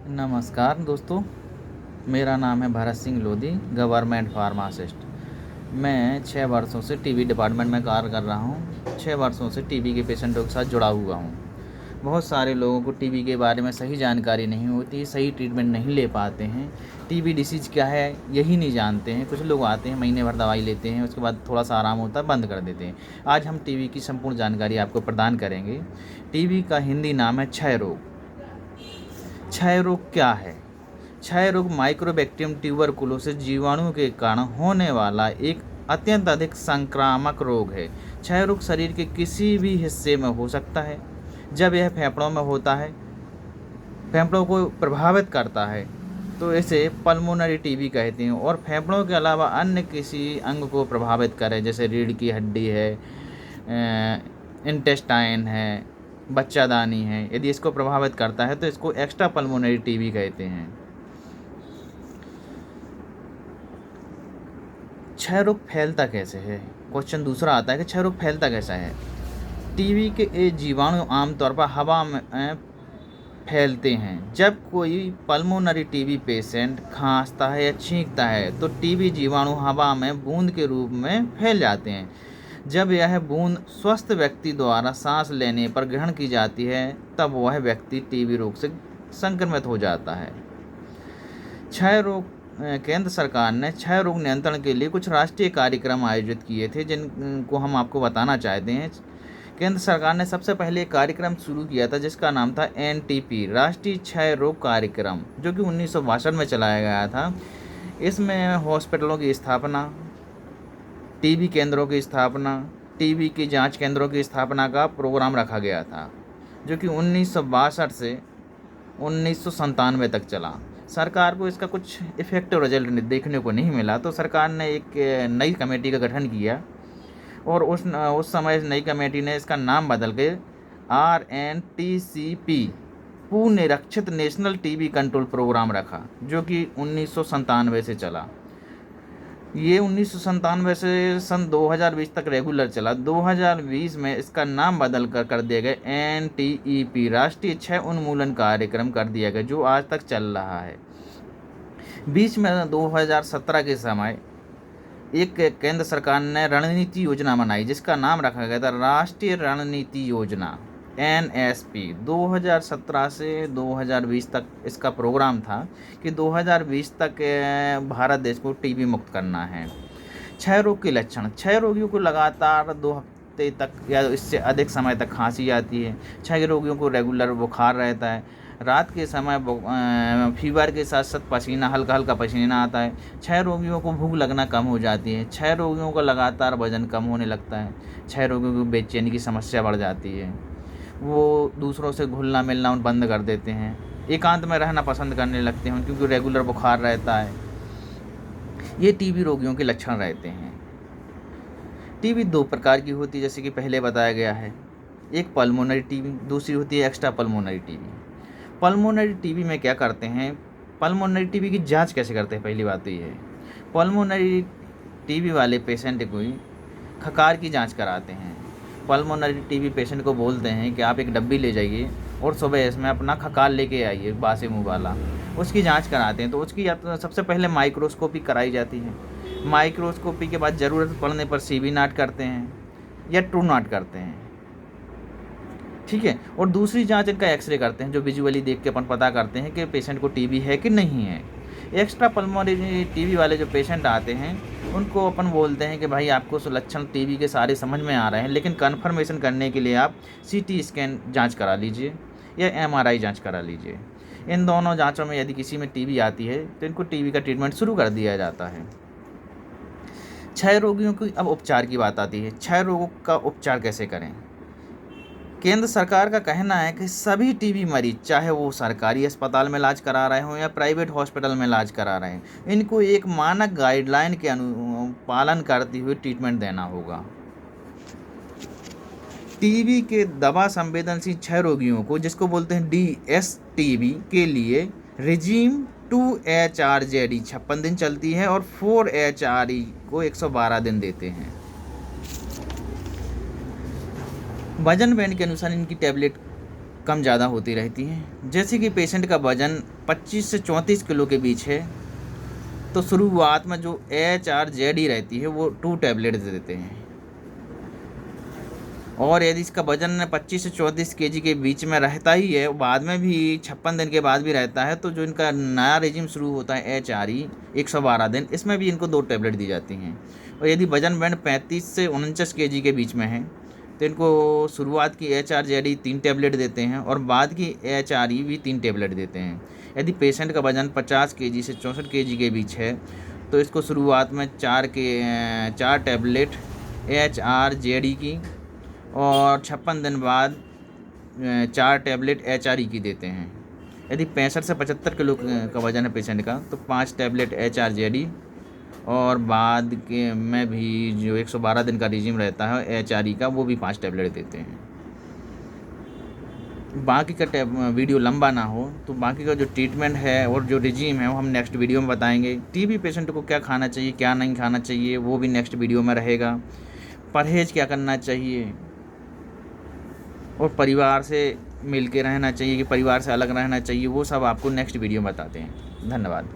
नमस्कार दोस्तों, मेरा नाम है भरत सिंह लोधी, गवर्नमेंट फार्मासिस्ट। मैं 6 वर्षों से टीबी डिपार्टमेंट में कार्य कर रहा हूँ। 6 वर्षों से टीबी के पेशेंटों के साथ जुड़ा हुआ हूँ। बहुत सारे लोगों को टीबी के बारे में सही जानकारी नहीं होती, सही ट्रीटमेंट नहीं ले पाते हैं। टीबी डिसीज़ क्या है यही नहीं जानते हैं। कुछ लोग आते हैं, महीने भर दवाई लेते हैं, उसके बाद थोड़ा सा आराम होता है, बंद कर देते हैं। आज हम टीबी की संपूर्ण जानकारी आपको प्रदान करेंगे। टीबी का हिंदी नाम है क्षय रोग। क्षय रोग क्या है? क्षय रोग माइक्रोबैक्टीरियम ट्यूबरकुलोसिस जीवाणु के कारण होने वाला एक अत्यंत अधिक संक्रामक रोग है। क्षय रोग शरीर के किसी भी हिस्से में हो सकता है। जब यह फेफड़ों में होता है, फेफड़ों को प्रभावित करता है, तो इसे पल्मोनरी टीबी कहते हैं। और फेफड़ों के अलावा अन्य किसी अंग को प्रभावित करे, जैसे रीढ़ की हड्डी है, इंटेस्टाइन है, बच्चादानी है, यदि इसको प्रभावित करता है तो इसको एक्स्ट्रा पल्मोनरी टीबी कहते हैं। क्षय रोग फैलता कैसे है? क्वेश्चन दूसरा आता है कि क्षय रोग फैलता कैसा है। टीबी के ये जीवाणु आमतौर पर हवा में फैलते हैं। जब कोई पल्मोनरी टीबी पेशेंट खांसता है या छींकता है तो टीबी जीवाणु हवा में बूंद के रूप में फैल जाते हैं। जब यह बूंद स्वस्थ व्यक्ति द्वारा सांस लेने पर ग्रहण की जाती है तब वह व्यक्ति टीबी रोग से संक्रमित हो जाता है। क्षय रोग केंद्र सरकार ने क्षय रोग नियंत्रण के लिए कुछ राष्ट्रीय कार्यक्रम आयोजित किए थे, जिनको हम आपको बताना चाहते हैं। केंद्र सरकार ने सबसे पहले एक कार्यक्रम शुरू किया था जिसका नाम था एनटीपी, राष्ट्रीय क्षय रोग कार्यक्रम, जो कि 1962 में चलाया गया था। इसमें हॉस्पिटलों की स्थापना, टीबी केंद्रों की स्थापना, टीबी की जांच केंद्रों की स्थापना का प्रोग्राम रखा गया था, जो कि 1962 से 1997 तक चला। सरकार को इसका कुछ इफेक्टिव रिजल्ट देखने को नहीं मिला, तो सरकार ने एक नई कमेटी का गठन किया और उस समय नई कमेटी ने इसका नाम बदल के RNTCP, पुनरीक्षित नेशनल टीबी कंट्रोल प्रोग्राम रखा, जो कि 1997 से चला। ये 1997 से सन 2020 तक रेगुलर चला। 2020 में इसका नाम बदल कर दिया गया NTEP, राष्ट्रीय क्षय उन्मूलन कार्यक्रम कर दिया गया, जो आज तक चल रहा है। बीच में 2017 के समय एक केंद्र सरकार ने रणनीति योजना बनाई जिसका नाम रखा गया था राष्ट्रीय रणनीति योजना NSP। 2017 से 2020 तक इसका प्रोग्राम था कि 2020 तक भारत देश को टीबी मुक्त करना है। क्षय रोग के लक्षण: क्षय रोगियों को लगातार 2 हफ्ते तक या इससे अधिक समय तक खांसी आती है। क्षय रोगियों को रेगुलर बुखार रहता है। रात के समय फीवर के साथ साथ पसीना, हल्का हल्का पसीना आता है। क्षय रोगियों को भूख लगना कम हो जाती है। क्षय रोगियों का लगातार वजन कम होने लगता है। क्षय रोगियों को बेचैनी की समस्या बढ़ जाती है। वो दूसरों से घुलना मिलना बंद कर देते हैं। एकांत में रहना पसंद करने लगते हैं क्योंकि रेगुलर बुखार रहता है। ये टीबी रोगियों के लक्षण रहते हैं। टीबी 2 प्रकार की होती है, जैसे कि पहले बताया गया है। एक पल्मोनरी टीबी, दूसरी होती है extra pulmonary TB. Pulmonary TB में क्या करते हैं? पल्मोनरी टीबी की जांच कैसे करते हैं? पहली बात तो ये है, पल्मोनरी टीबी वाले पेशेंट को खकार की जांच कराते हैं। पल्मोनरी टीबी पेशेंट को बोलते हैं कि आप एक डब्बी ले जाइए और सुबह इसमें अपना खकार लेके आइए, बासी मुँह वाला। उसकी जांच कराते हैं तो उसकी सबसे पहले माइक्रोस्कोपी कराई जाती है। माइक्रोस्कोपी के बाद ज़रूरत पड़ने पर CV नॉट करते हैं या ट्रू नॉट करते हैं, ठीक है। और दूसरी जांच इनका एक्सरे करते हैं, जो विजुअली देख के अपन पता करते हैं कि पेशेंट को टीबी है कि नहीं है। एक्स्ट्रा पल्मोनरी टीबी वाले जो पेशेंट आते हैं उनको अपन बोलते हैं कि भाई आपको लक्षण टीबी के सारे समझ में आ रहे हैं, लेकिन कन्फर्मेशन करने के लिए आप CT स्कैन जाँच करा लीजिए या MRI जाँच करा लीजिए। इन दोनों जाँचों में यदि किसी में टीबी आती है तो इनको टीबी का ट्रीटमेंट शुरू कर दिया जाता है। क्षय रोगियों की अब उपचार की बात आती है। क्षय रोगों का उपचार कैसे करें? केंद्र सरकार का कहना है कि सभी टीबी मरीज, चाहे वो सरकारी अस्पताल में इलाज करा रहे हों या प्राइवेट हॉस्पिटल में इलाज करा रहे हैं, इनको एक मानक गाइडलाइन के पालन करते हुए ट्रीटमेंट देना होगा। टीबी के दवा संवेदनशील क्षय रोगियों को, जिसको बोलते हैं DSTB, के लिए रेजिम 2HRZE 56 दिन चलती है और 4HRE को 112 दिन देते हैं। वजन बैंड के अनुसार इनकी टैबलेट कम ज़्यादा होती रहती हैं। जैसे कि पेशेंट का वज़न 25 से 34 किलो के बीच है, तो शुरुआत में जो HRZE रहती है वो 2 टैबलेट दे देते हैं। और यदि इसका वज़न 25 से 34 केजी के बीच में रहता ही है, बाद में भी 56 दिन के बाद भी रहता है, तो जो इनका नया रेजिम शुरू होता है HRE 112 दिन, इसमें भी इनको 2 टैबलेट दी जाती हैं। और यदि वज़न बैंड 35 से 49 केजी के बीच में है, तो इनको शुरुआत की HRZE 3 टैबलेट देते हैं और बाद की HRE भी 3 टैबलेट देते हैं। यदि पेशेंट का वज़न 50 केजी से 64 केजी के बीच है, तो इसको शुरुआत में 4 टैबलेट HRZE की और 56 दिन बाद 4 टैबलेट HRE की देते हैं। यदि 65 से 75 किलो का वज़न है पेशेंट का, तो 5 टैबलेट HRZE और बाद के में भी जो 112 दिन का रेजिम रहता है HRE का, वो भी 5 टैबलेट देते हैं। बाकी का वीडियो लंबा ना हो, तो बाकी का जो ट्रीटमेंट है और जो रेजिम है वो हम नेक्स्ट वीडियो में बताएंगे। टीबी पेशेंट को क्या खाना चाहिए, क्या नहीं खाना चाहिए, वो भी नेक्स्ट वीडियो में रहेगा। परहेज़ क्या करना चाहिए और परिवार से मिल के रहना चाहिए कि परिवार से अलग रहना चाहिए, वो सब आपको नेक्स्ट वीडियो में बताते हैं। धन्यवाद।